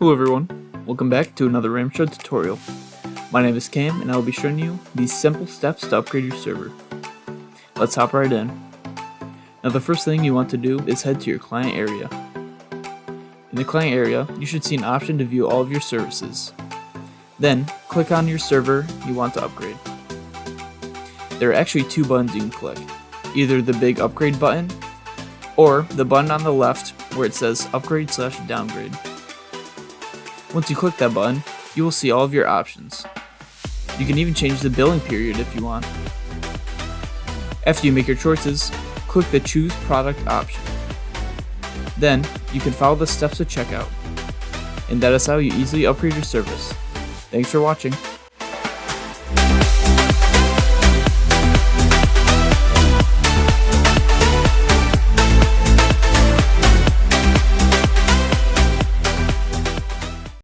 Hello everyone, welcome back to another RAMShard tutorial. My name is Cam and I will be showing you these simple steps to upgrade your server. Let's hop right in. Now the first thing you want to do is head to your client area. In the client area, you should see an option to view all of your services. Then, click on your server you want to upgrade. There are actually two buttons you can click, either the big upgrade button or the button on the left where it says upgrade/downgrade. Once you click that button, you will see all of your options. You can even change the billing period if you want. After you make your choices, click the Choose Product option. Then, you can follow the steps to checkout. And that is how you easily upgrade your service. Thanks for watching.